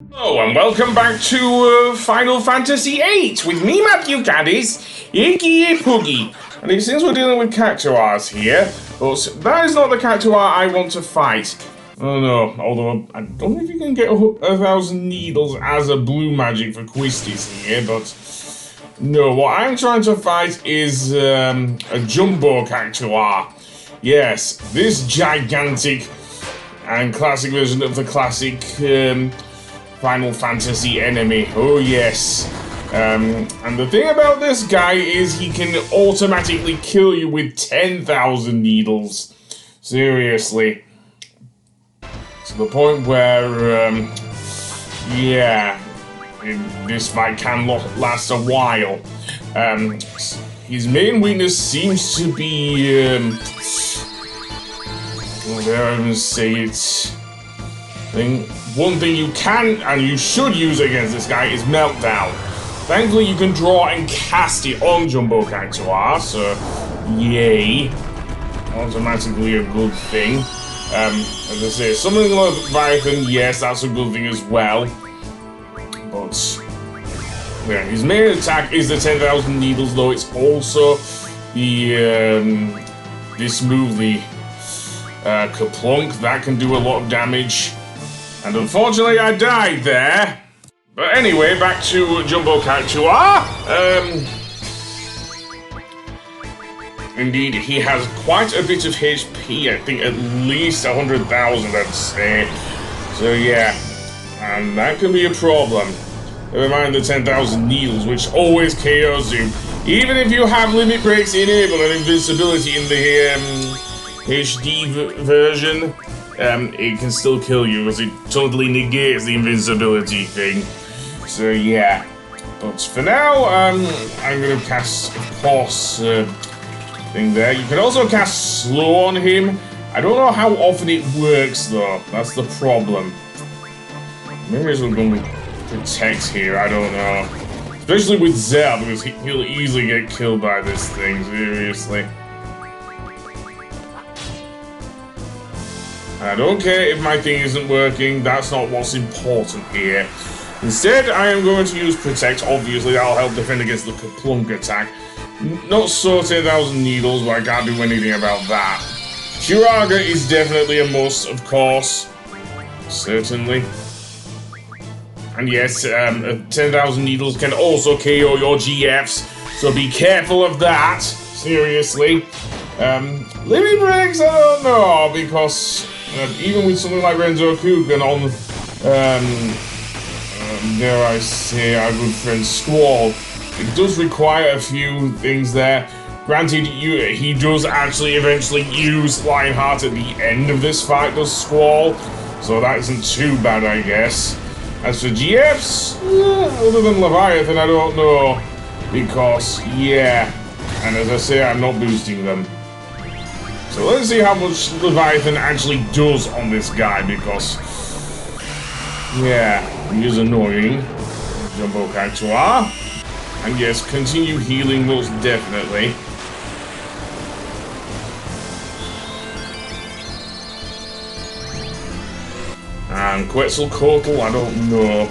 Hello and welcome back to Final Fantasy VIII with me, Matthew Caddis, Icky Poogie. And it seems we're dealing with Cactuars here, but that is not the Cactuar I want to fight. Oh no, although I don't know if you can get 1,000 needles as a blue magic for Quistis here, but no, what I'm trying to fight is a Jumbo Cactuar. Yes, this gigantic and classic version of the classic Final Fantasy enemy. Oh yes. And the thing about this guy is he can automatically kill you with 10,000 needles. Seriously. To the point where, yeah, this fight can last a while. His main weakness seems to be, well, dare I even say it? One thing you can and you should use against this guy is Meltdown. Thankfully, you can draw and cast it on Jumbo Cactuar, so yay. Automatically a good thing. As I say, summoning Leviathan, yes, that's a good thing as well. But yeah, his main attack is the 10,000 needles, though it's also the this move, the Kaplunk, that can do a lot of damage. And unfortunately, I died there. But anyway, back to Jumbo Cactuar. Indeed, he has quite a bit of HP. I think at least 100,000, I'd say. So yeah, and that can be a problem. Never mind the 10,000 needles, which always KOs you. Even if you have limit breaks enabled and invincibility in the HD version, it can still kill you because it totally negates the invincibility thing. So yeah, but for now, I'm gonna cast, of course, thing there. You can also cast slow on him. I don't know how often it works though. That's the problem. Maybe I'm going to protect here. I don't know. Especially with Zell, because he'll easily get killed by this thing. Seriously. I don't care if my thing isn't working, that's not what's important here. Instead, I am going to use Protect. Obviously, that'll help defend against the Kaplunk attack. Not so 10,000 needles, but I can't do anything about that. Curaga is definitely a must, of course. Certainly. And yes, 10,000 needles can also KO your GFs, so be careful of that. Seriously. Limit breaks, I don't know, because even with something like Renzo Kugan on, dare I say, our good friend Squall, it does require a few things there. Granted, he does actually eventually use Lionheart at the end of this fight, does Squall, so that isn't too bad, I guess. As for GFs, other than Leviathan, I don't know, because, yeah, and as I say, I'm not boosting them. So let's see how much Leviathan actually does on this guy, because, yeah, he is annoying. Jumbo Cactuar. And yes, continue healing most definitely. And Quetzalcoatl, I don't know.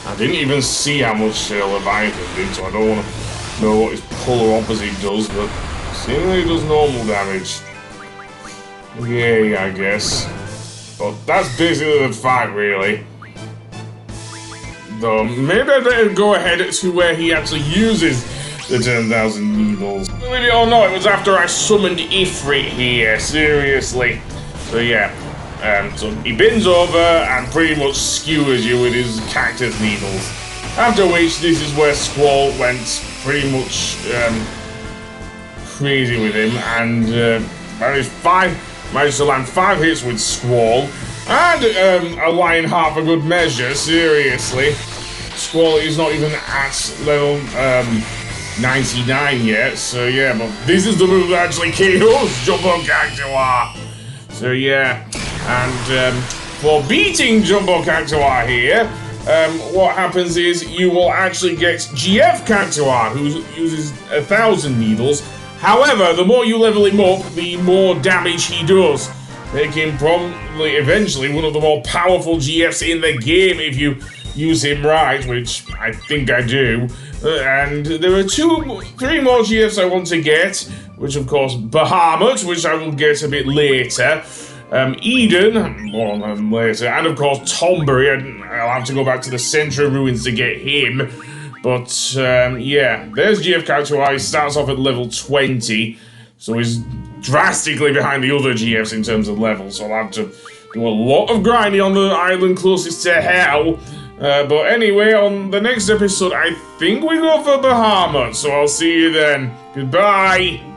I didn't even see how much Leviathan did, so I don't want to know what his polar opposite does, but seemingly does normal damage. Yay, I guess. But that's basically the fight, really. Though, maybe I'd better go ahead to where he actually uses the 10,000 needles. Believe it or not, it was after I summoned Ifrit here, seriously. So yeah, so he bends over and pretty much skewers you with his cactus needles. After which, this is where Squall went pretty much crazy with him, and managed to land 5 hits with Squall, and a Lionheart for good measure, seriously. Squall is not even at level 99 yet, so yeah, but this is the move that actually KOs Jumbo Cactuar. So yeah, and for beating Jumbo Cactuar here, what happens is you will actually get GF Cactuar, who uses 1,000 needles. However, the more you level him up, the more damage he does. make him probably eventually one of the more powerful GFs in the game if you use him right, which I think I do. And there are 3 more GFs I want to get, which of course Bahamut, which I will get a bit later. Eden, more on them later, and of course Tombury. I'll have to go back to the Centre of Ruins to get him. But yeah, there's GF Cactuar. He starts off at level 20, so he's drastically behind the other GFs in terms of levels. So I'll have to do a lot of grinding on the island closest to hell. But anyway, on the next episode, I think we go for Bahamut. So I'll see you then. Goodbye.